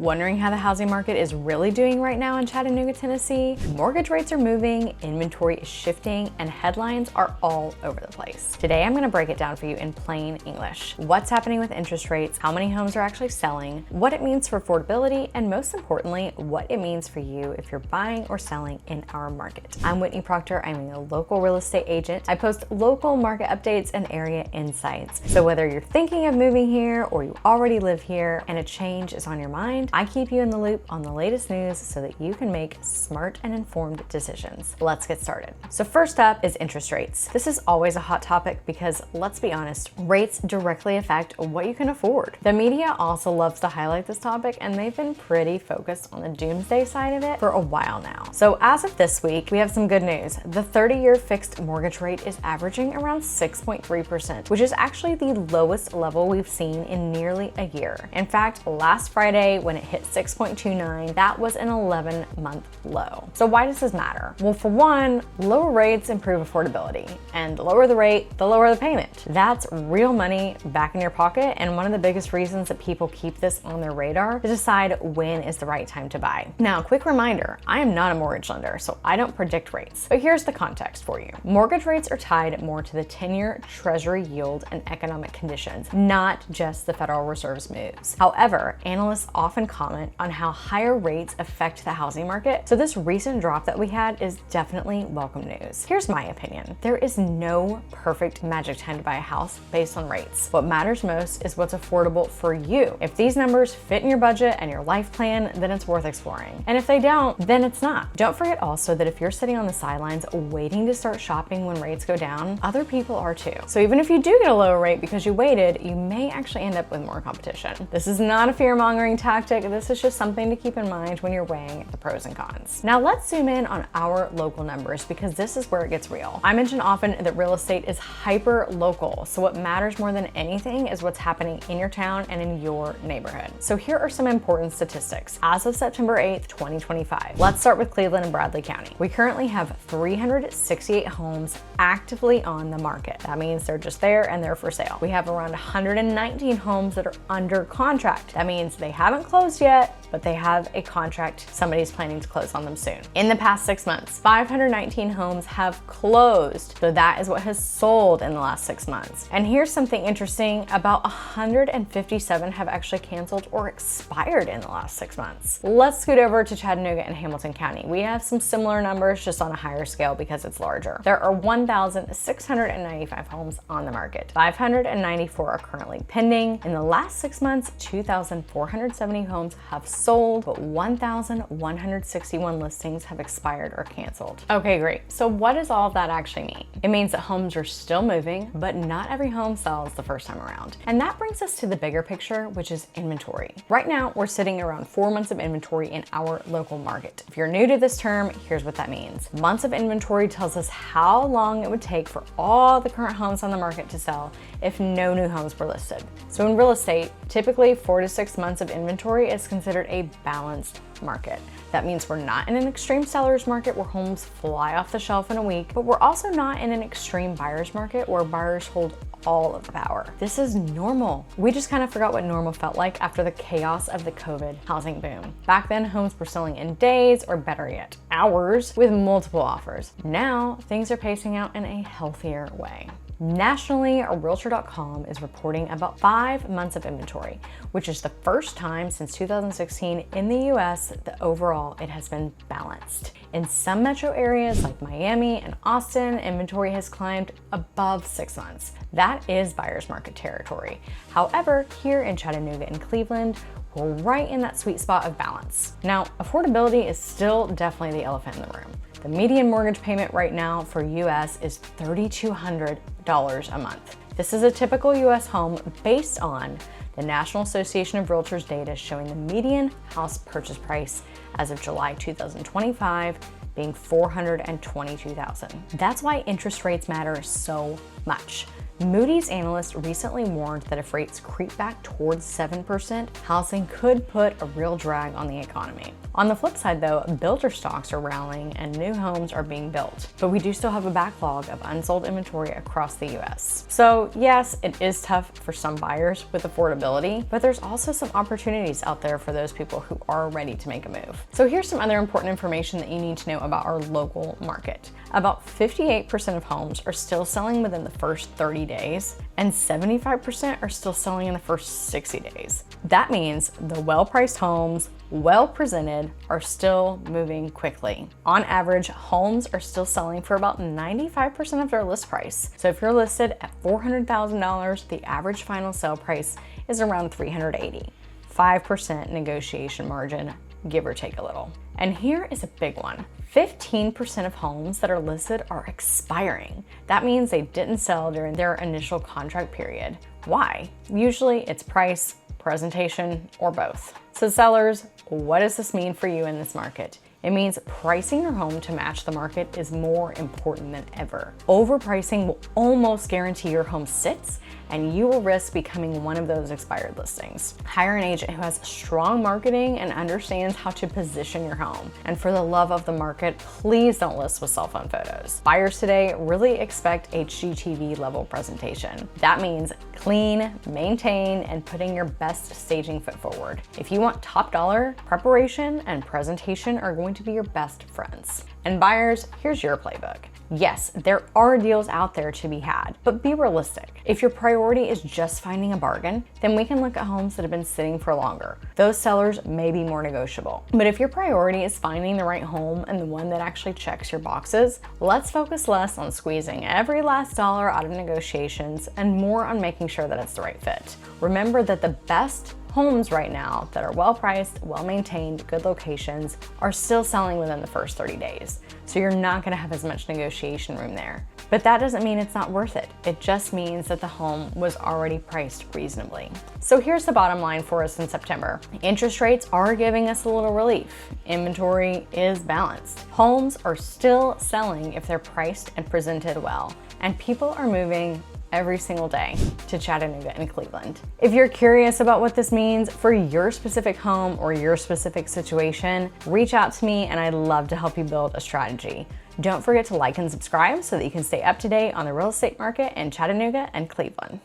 Wondering how the housing market is really doing right now in Chattanooga, Tennessee? Mortgage rates are moving, inventory is shifting, and headlines are all over the place. Today, I'm gonna break it down for you in plain English. What's happening with interest rates, how many homes are actually selling, what it means for affordability, and most importantly, what it means for you if you're buying or selling in our market. I'm Whitney Proctor, I'm a local real estate agent. I post local market updates and area insights. So whether you're thinking of moving here or you already live here and a change is on your mind, I keep you in the loop on the latest news so that you can make smart and informed decisions. Let's get started. So first up is interest rates. This is always a hot topic because, let's be honest, rates directly affect what you can afford. The media also loves to highlight this topic, and they've been pretty focused on the doomsday side of it for a while now. So as of this week, we have some good news. The 30-year fixed mortgage rate is averaging around 6.3%, which is actually the lowest level we've seen in nearly a year. In fact, last Friday, when it hit 6.29, that was an 11-month low. So why does this matter? Well, for one, lower rates improve affordability, and the lower the rate, the lower the payment. That's real money back in your pocket, and one of the biggest reasons that people keep this on their radar to decide when is the right time to buy. Now, quick reminder, I am not a mortgage lender, so I don't predict rates, but here's the context for you. Mortgage rates are tied more to the 10-year Treasury yield and economic conditions, not just the Federal Reserve's moves. However, analysts often comment on how higher rates affect the housing market, so this recent drop that we had is definitely welcome news. Here's my opinion. There is no perfect magic time to buy a house based on rates. What matters most is what's affordable for you. If these numbers fit in your budget and your life plan, then it's worth exploring. And if they don't, then it's not. Don't forget also that if you're sitting on the sidelines waiting to start shopping when rates go down, other people are too. So even if you do get a lower rate because you waited, you may actually end up with more competition. This is not a fear-mongering tactic. This is just something to keep in mind when you're weighing the pros and cons. Now let's zoom in on our local numbers because this is where it gets real. I mention often that real estate is hyper local, so what matters more than anything is what's happening in your town and in your neighborhood. So here are some important statistics. As of September 8th, 2025, let's start with Cleveland and Bradley County. We currently have 368 homes actively on the market. That means they're just there and they're for sale. We have around 119 homes that are under contract. That means they haven't closed yet, but they have a contract. Somebody's planning to close on them soon. In the past 6 months, 519 homes have closed. So that is what has sold in the last 6 months. And here's something interesting. About 157 have actually canceled or expired in the last 6 months. Let's scoot over to Chattanooga and Hamilton County. We have some similar numbers, just on a higher scale because it's larger. There are 1,695 homes on the market. 594 are currently pending. In the last 6 months, 2,470 homes have sold, but 1,161 listings have expired or canceled. Okay, great. So what does all of that actually mean? It means that homes are still moving, but not every home sells the first time around. And that brings us to the bigger picture, which is inventory. Right now, we're sitting around 4 months of inventory in our local market. If you're new to this term, here's what that means. Months of inventory tells us how long it would take for all the current homes on the market to sell if no new homes were listed. So in real estate, typically 4 to 6 months of inventory is considered a balanced market. That means we're not in an extreme seller's market where homes fly off the shelf in a week, but we're also not in an extreme buyer's market where buyers hold all of the power. This is normal. We just kind of forgot what normal felt like after the chaos of the COVID housing boom. Back then, homes were selling in days, or better yet, hours, with multiple offers. Now, things are pacing out in a healthier way. Nationally, Realtor.com is reporting about 5 months of inventory, which is the first time since 2016 in the US that overall it has been balanced. In some metro areas like Miami and Austin, inventory has climbed above 6 months. That is buyer's market territory. However, here in Chattanooga and Cleveland, we're right in that sweet spot of balance. Now, affordability is still definitely the elephant in the room. The median mortgage payment right now for US is $3,200 a month. This is a typical US home based on the National Association of Realtors data showing the median house purchase price as of July 2025 being $422,000. That's why interest rates matter so much. Moody's analyst recently warned that if rates creep back towards 7%, housing could put a real drag on the economy. On the flip side though, builder stocks are rallying and new homes are being built, but we do still have a backlog of unsold inventory across the US. So yes, it is tough for some buyers with affordability, but there's also some opportunities out there for those people who are ready to make a move. So here's some other important information that you need to know about our local market. About 58% of homes are still selling within the first 30 days, and 75% are still selling in the first 60 days. That means the well-priced homes, well-presented, are still moving quickly. On average, homes are still selling for about 95% of their list price. So if you're listed at $400,000, the average final sale price is around $380,000. 5% negotiation margin, give or take a little. And here is a big one. 15% of homes that are listed are expiring. That means they didn't sell during their initial contract period. Why? Usually it's price, presentation, or both. So sellers, what does this mean for you in this market? It means pricing your home to match the market is more important than ever. Overpricing will almost guarantee your home sits, and you will risk becoming one of those expired listings. Hire an agent who has strong marketing and understands how to position your home. And for the love of the market, please don't list with cell phone photos. Buyers today really expect HGTV level presentation. That means clean, maintain, and putting your best staging foot forward. If you want top dollar, preparation and presentation are going to be your best friends. And buyers, here's your playbook. Yes, there are deals out there to be had, but be realistic. If your priority is just finding a bargain, then we can look at homes that have been sitting for longer. Those sellers may be more negotiable. But if your priority is finding the right home and the one that actually checks your boxes, let's focus less on squeezing every last dollar out of negotiations and more on making sure that it's the right fit. Remember that the best homes right now that are well-priced, well-maintained, good locations are still selling within the first 30 days. So you're not gonna have as much negotiation room there. But that doesn't mean it's not worth it. It just means that the home was already priced reasonably. So here's the bottom line for us in September. Interest rates are giving us a little relief. Inventory is balanced. Homes are still selling if they're priced and presented well. And people are moving every single day to Chattanooga and Cleveland. If you're curious about what this means for your specific home or your specific situation, reach out to me and I'd love to help you build a strategy. Don't forget to like and subscribe so that you can stay up to date on the real estate market in Chattanooga and Cleveland.